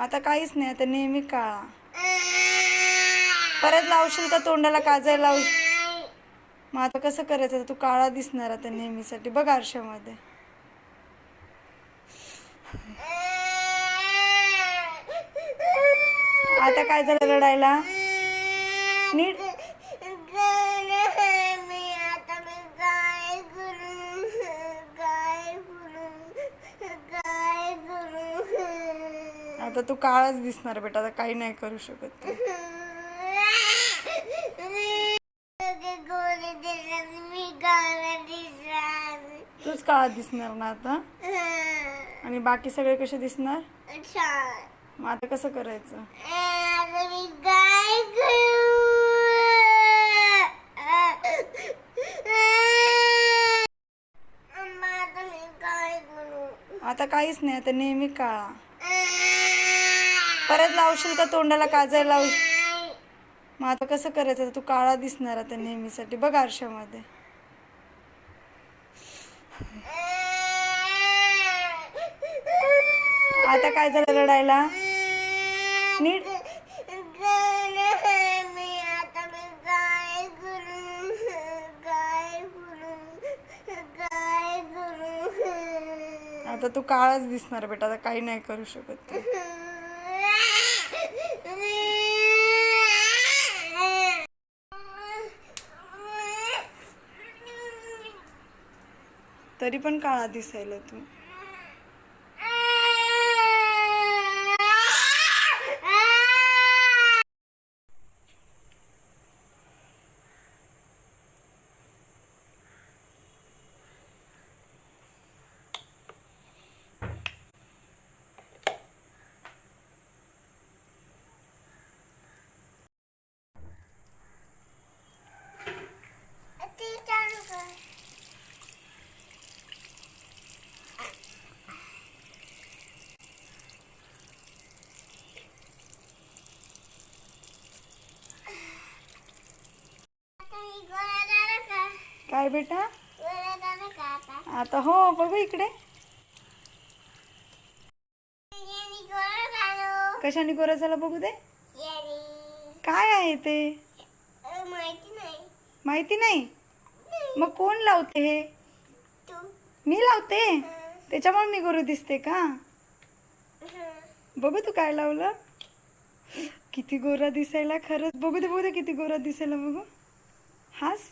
आता काहीच नाही, आता नेहमी काळा. परत लावशील का तोंडाला काजळ लावशील? मग आता कसं करायचं? तू काळा दिसणार आता नेहमीसाठी. बघ आरशामध्ये. आता काय झालं रडायला? नीट आता तू काळाच दिसणार बेटा. आता काही नाही करू शकत तू. तूच काळा दिसणार ना आता. आणि बाकी सगळे कसे दिसणार? मग आता कसं करायचं? आता काहीच नाही, आता नेहमी काळा. परत लावशील का तोंडाला काजळ लावशील? मग आता कसं करायचं? तू काळा दिसणार आता नेहमीसाठी. बघ आरशामध्ये. आता काय झालं रडायला? नीट आता तू काळाच दिसणार बेटा. आता काही नाही करू शकत तू. तरी पण काळा दिसायला तू. काय बेटा? आता हो, बघू इकडे. कशाने गोरा झाला बघू दे. काय आहे ते? माहिती नाही. मग कोण लावते हे? मी लावते. त्याच्यामुळे मी गोरी दिसते का? बघू तू काय लावलं. किती गोरा दिसायला खरंच. बघू दे किती गोरा दिसायला. बघू. हास.